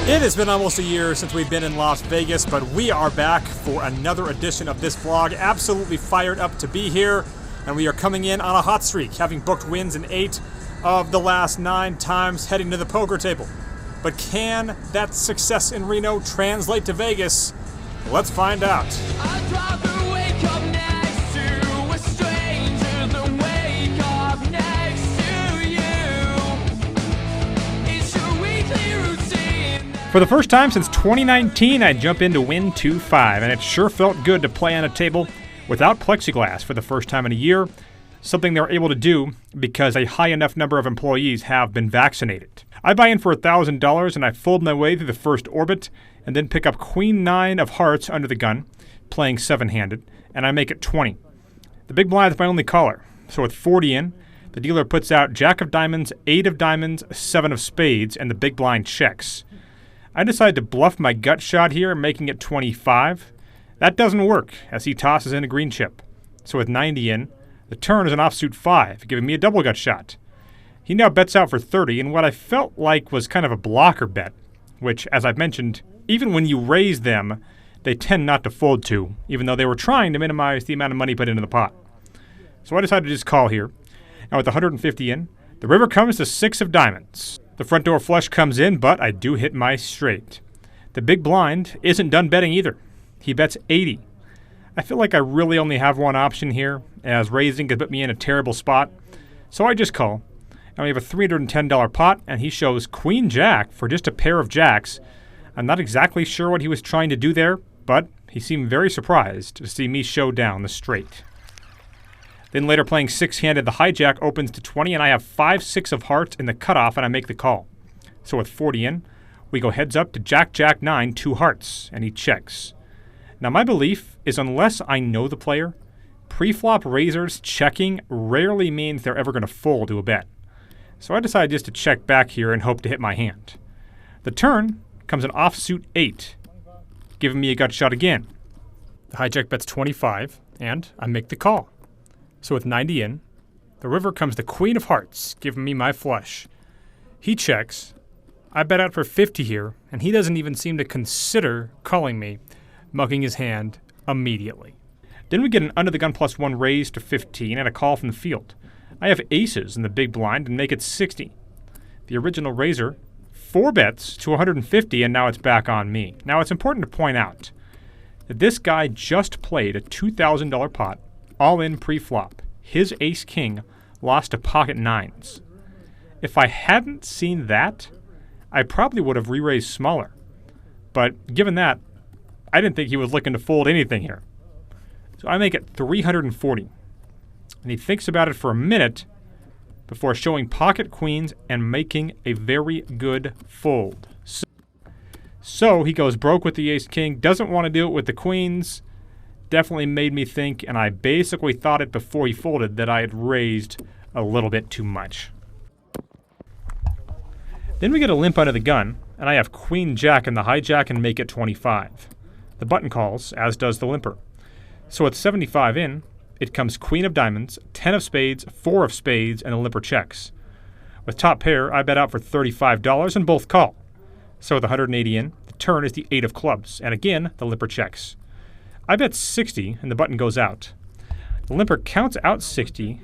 It has been almost a year since we've been in Las Vegas, but we are back for another edition of this vlog. Absolutely fired up to be here, and we are coming in on a hot streak, having booked wins in 8 of the last 9 times heading to the poker table. But can that success in Reno translate to Vegas? Let's find out. For the first time since 2019, I jump into Wynn 2-5, and it sure felt good to play on a table without plexiglass for the first time in a year, something they were able to do because a high enough number of employees have been vaccinated. I buy in for $1,000 and I fold my way through the first orbit and then pick up Queen 9 of hearts under the gun, playing 7-handed, and I make it 20. The big blind is my only caller, so with 40 in, the dealer puts out Jack of diamonds, 8 of diamonds, 7 of spades, and the big blind checks. I decide to bluff my gut shot here, making it 25. That doesn't work, as he tosses in a green chip. So with 90 in, the turn is an offsuit 5, giving me a double gut shot. He now bets out for 30 in what I felt like was kind of a blocker bet, which, as I've mentioned, even when you raise them, they tend not to fold to, even though they were trying to minimize the amount of money put into the pot. So I decided to just call here. And with 150 in, the river comes to 6 of diamonds. The front door flush comes in, but I do hit my straight. The big blind isn't done betting either. He bets 80. I feel like I really only have one option here, as raising could put me in a terrible spot. So I just call. And we have a $310 pot, and he shows Queen Jack for just a pair of jacks. I'm not exactly sure what he was trying to do there, but he seemed very surprised to see me show down the straight. Then later playing 6-handed, the hijack opens to 20, and I have 5-6 of hearts in the cutoff, and I make the call. So with 40 in, we go heads up to Jack, Jack 9, 2 hearts, and he checks. Now my belief is unless I know the player, pre-flop raisers checking rarely means they're ever going to fold to a bet. So I decided just to check back here and hope to hit my hand. The turn comes an offsuit 8, giving me a gut shot again. The hijack bets 25, and I make the call. So with 90 in, the river comes the Queen of Hearts, giving me my flush. He checks. I bet out for 50 here, and he doesn't even seem to consider calling me, mugging his hand immediately. Then we get an under the gun +1 raise to 15 and a call from the field. I have aces in the big blind and make it 60. The original raiser 4 bets to 150, and now it's back on me. Now it's important to point out that this guy just played a $2,000 pot, all in pre-flop. His ace-king lost to pocket 9s. If I hadn't seen that, I probably would have re-raised smaller. But given that, I didn't think he was looking to fold anything here. So I make it 340. And he thinks about it for a minute before showing pocket queens and making a very good fold. So he goes broke with the ace-king, doesn't want to do it with the queens. Definitely made me think, and I basically thought it before he folded, that I had raised a little bit too much. Then we get a limp under the gun, and I have Queen Jack in the hijack and make it 25. The button calls, as does the limper. So at 75 in, it comes Queen of diamonds, 10 of spades, 4 of spades, and the limper checks. With top pair, I bet out for $35 and both call. So with 180 in, the turn is the 8 of clubs, and again, the limper checks. I bet 60, and the button goes out. The limper counts out 60,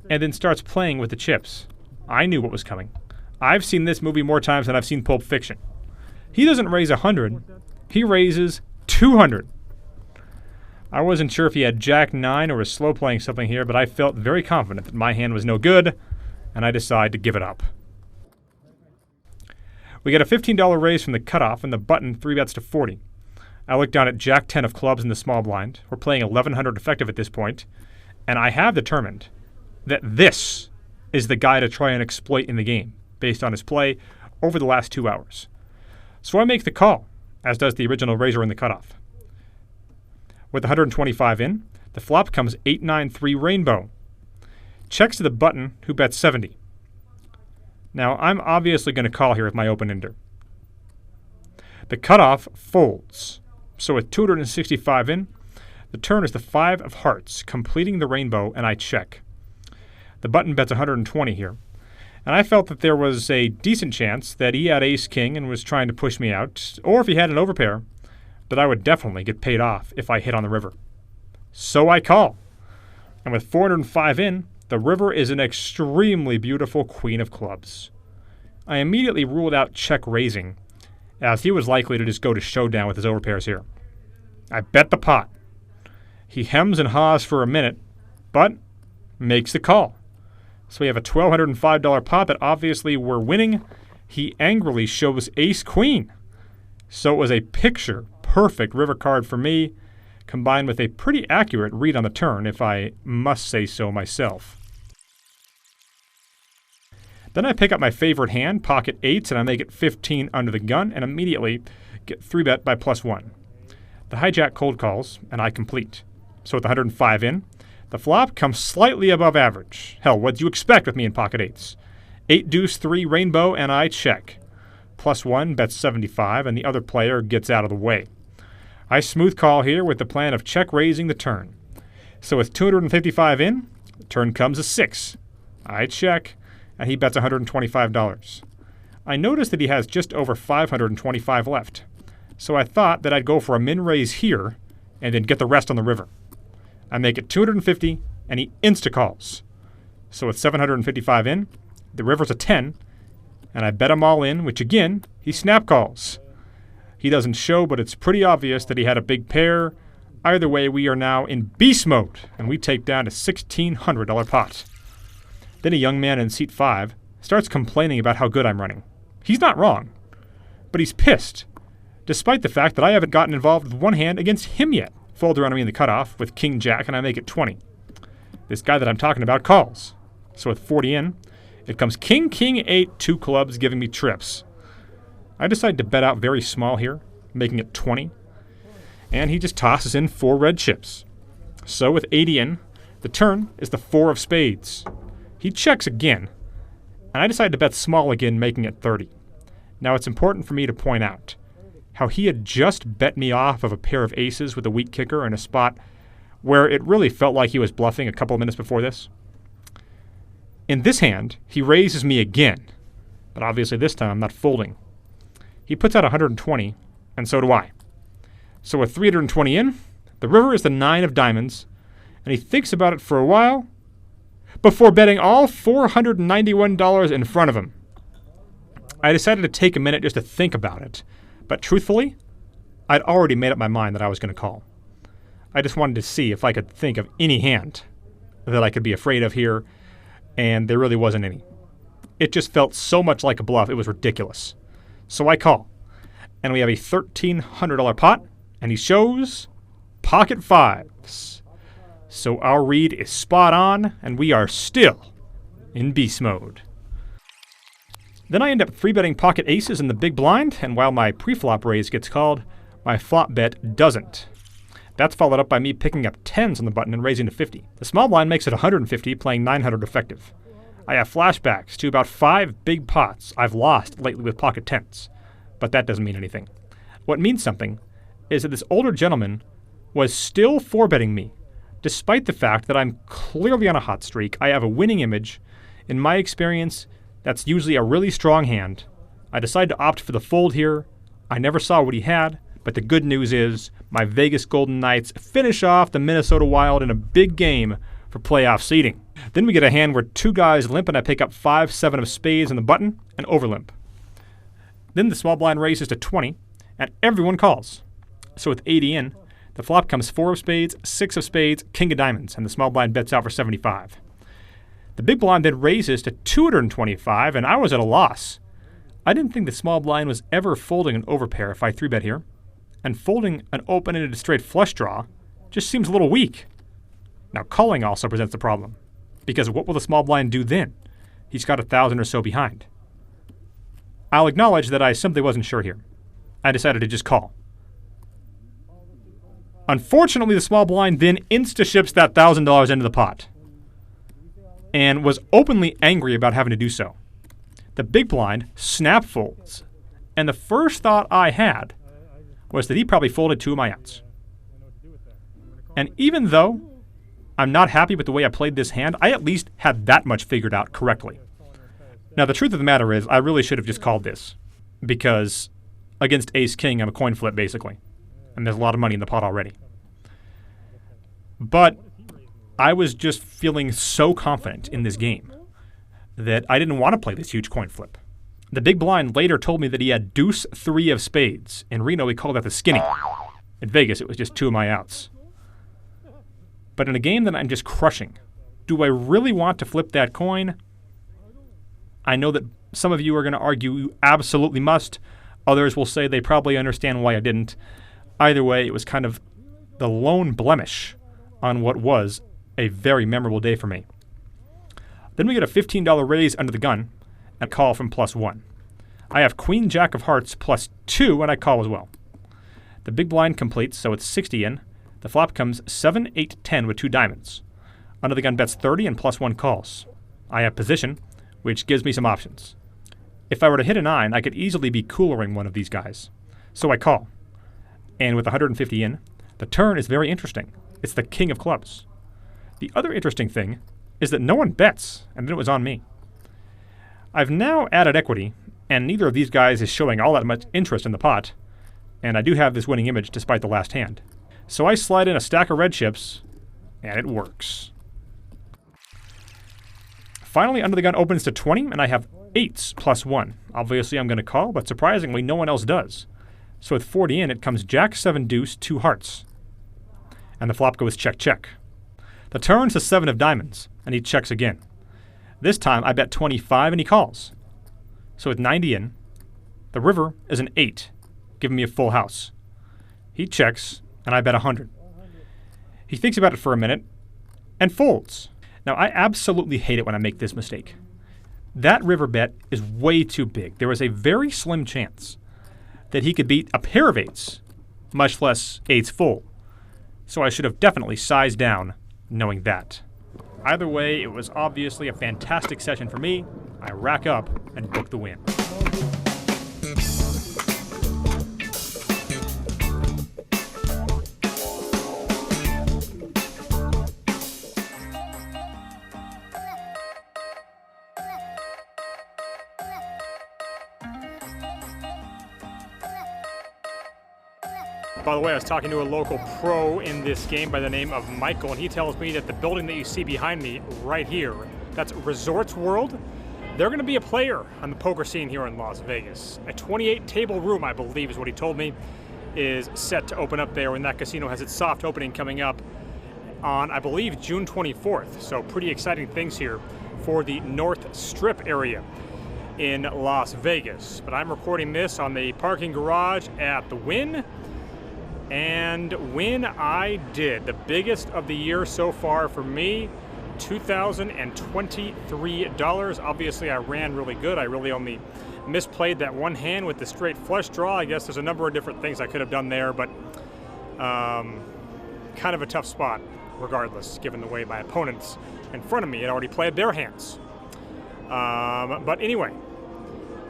and then starts playing with the chips. I knew what was coming. I've seen this movie more times than I've seen Pulp Fiction. He doesn't raise 100, he raises 200. I wasn't sure if he had Jack 9 or was slow playing something here, but I felt very confident that my hand was no good, and I decided to give it up. We get a $15 raise from the cutoff, and the button 3-bets to 40. I look down at Jack 10 of clubs in the small blind. We're playing 1100 effective at this point, and I have determined that this is the guy to try and exploit in the game, based on his play over the last 2 hours. So I make the call, as does the original raiser in the cutoff. With 125 in, the flop comes 8-9-3 rainbow. Checks to the button, who bets 70. Now, I'm obviously going to call here with my open-ender. The cutoff folds. So with 265 in, the turn is the 5 of hearts, completing the rainbow, and I check. The button bets 120 here. And I felt that there was a decent chance that he had ace-king and was trying to push me out, or if he had an overpair, that I would definitely get paid off if I hit on the river. So I call. And with 405 in, the river is an extremely beautiful queen of clubs. I immediately ruled out check raising, as he was likely to just go to showdown with his overpairs here. I bet the pot. He hems and haws for a minute, but makes the call. So we have a $1,205 pot that obviously we're winning. He angrily shows ace-queen. So it was a picture-perfect river card for me, combined with a pretty accurate read on the turn, if I must say so myself. Then I pick up my favorite hand, pocket eights, and I make it 15 under the gun, and immediately get 3-bet by +1. The hijack cold calls, and I complete. So with 105 in, the flop comes slightly above average. Hell, what'd you expect with me in pocket eights? 8 deuce 3 rainbow, and I check. +1 bets 75, and the other player gets out of the way. I smooth call here with the plan of check raising the turn. So with 255 in, the turn comes a 6. I check, and he bets $125. I notice that he has just over 525 left. So I thought that I'd go for a min raise here and then get the rest on the river. I make it 250, and he insta-calls. So with 755 in, the river's a 10, and I bet him all in, which again, he snap calls. He doesn't show, but it's pretty obvious that he had a big pair. Either way, we are now in beast mode, and we take down a $1,600 pot. Then a young man in seat 5 starts complaining about how good I'm running. He's not wrong, but he's pissed, despite the fact that I haven't gotten involved with one hand against him yet. Folds around me in the cutoff with king-jack, and I make it 20. This guy that I'm talking about calls. So with 40 in, it comes king, king, 8, 2 clubs, giving me trips. I decide to bet out very small here, making it 20. And he just tosses in 4 red chips. So with 80 in, the turn is the 4 of spades. He checks again, and I decide to bet small again, making it 30. Now it's important for me to point out how he had just bet me off of a pair of aces with a weak kicker in a spot where it really felt like he was bluffing a couple of minutes before this. In this hand, he raises me again, but obviously this time I'm not folding. He puts out 120, and so do I. So with 320 in, the river is the 9 of diamonds, and he thinks about it for a while before betting all $491 in front of him. I decided to take a minute just to think about it, but truthfully, I'd already made up my mind that I was going to call. I just wanted to see if I could think of any hand that I could be afraid of here, and there really wasn't any. It just felt so much like a bluff, it was ridiculous. So I call, and we have a $1,300 pot, and he shows pocket 5s. So our read is spot on, and we are still in beast mode. Then I end up 3-betting pocket aces in the big blind, and while my pre-flop raise gets called, my flop bet doesn't. That's followed up by me picking up 10s on the button and raising to 50. The small blind makes it 150, playing 900 effective. I have flashbacks to about 5 big pots I've lost lately with pocket 10s, but that doesn't mean anything. What means something is that this older gentleman was still 4-betting me, despite the fact that I'm clearly on a hot streak. I have a winning image. In my experience, that's usually a really strong hand. I decided to opt for the fold here. I never saw what he had, but the good news is my Vegas Golden Knights finish off the Minnesota Wild in a big game for playoff seeding. Then we get a hand where 2 guys limp, and I pick up 5-7 of spades on the button and overlimp. Then the small blind raises to 20, and everyone calls. So with 80 in, the flop comes 4 of spades, 6 of spades, king of diamonds, and the small blind bets out for 75. The big blind then raises to 225, and I was at a loss. I didn't think the small blind was ever folding an overpair if I 3-bet here, and folding an open-ended straight flush draw just seems a little weak. Now calling also presents a problem, because what will the small blind do then? He's got 1,000 or so behind. I'll acknowledge that I simply wasn't sure here. I decided to just call. Unfortunately, the small blind then insta-ships that $1,000 into the pot, and was openly angry about having to do so. The big blind snap folds, and the first thought I had was that he probably folded 2 of my outs. And even though I'm not happy with the way I played this hand, I at least had that much figured out correctly. Now, the truth of the matter is, I really should have just called this, because against ace-king, I'm a coin flip, basically. And there's a lot of money in the pot already. But I was just feeling so confident in this game that I didn't want to play this huge coin flip. The big blind later told me that he had deuce 3 of spades. In Reno, we called that the skinny. In Vegas, it was just 2 of my outs. But in a game that I'm just crushing, do I really want to flip that coin? I know that some of you are going to argue you absolutely must. Others will say they probably understand why I didn't. Either way, it was kind of the lone blemish on what was a very memorable day for me. Then we get a $15 raise under the gun and call from +1. I have queen jack of hearts +2, and I call as well. The big blind completes, so it's 60 in. The flop comes 7, 8, 10 with 2 diamonds. Under the gun bets 30 and +1 calls. I have position, which gives me some options. If I were to hit a 9, I could easily be coolering one of these guys. So I call. And with 150 in, the turn is very interesting. It's the king of clubs. The other interesting thing is that no one bets, and then it was on me. I've now added equity, and neither of these guys is showing all that much interest in the pot, and I do have this winning image despite the last hand. So I slide in a stack of red chips, and it works. Finally, under the gun opens to 20, and I have 8s +1. Obviously, I'm going to call, but surprisingly, no one else does. So with 40 in, it comes jack, 7, deuce, 2 hearts. And the flop goes check, check. The turn's a 7 of diamonds, and he checks again. This time, I bet 25, and he calls. So with 90 in, the river is an 8, giving me a full house. He checks, and I bet 100. He thinks about it for a minute, and folds. Now, I absolutely hate it when I make this mistake. That river bet is way too big. There is a very slim chance that he could beat a pair of 8s, much less 8s full. So I should have definitely sized down knowing that. Either way, it was obviously a fantastic session for me. I rack up and book the win. By the way, I was talking to a local pro in this game by the name of Michael, and he tells me that the building that you see behind me right here, that's Resorts World. They're going to be a player on the poker scene here in Las Vegas. A 28-table room, I believe, is what he told me, is set to open up there, and that casino has its soft opening coming up on, I believe, June 24th. So pretty exciting things here for the North Strip area in Las Vegas. But I'm recording this on the parking garage at the Wynn. And Wynn I did. The biggest of the year so far for me, $2,023. Obviously, I ran really good. I really only misplayed that one hand with the straight flush draw. I guess there's a number of different things I could have done there, but kind of a tough spot regardless, given the way my opponents in front of me had already played their hands. But anyway,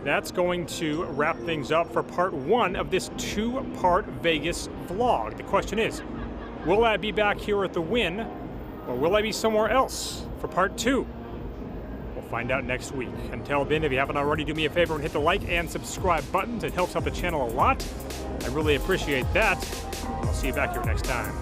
that's going to wrap things up for part 1 of this 2-part Vegas vlog. The question is, will I be back here at the Wynn, or will I be somewhere else for part 2? We'll find out next week. Until then, if you haven't already, do me a favor and hit the like and subscribe buttons. It helps out the channel a lot. I really appreciate that. I'll see you back here next time.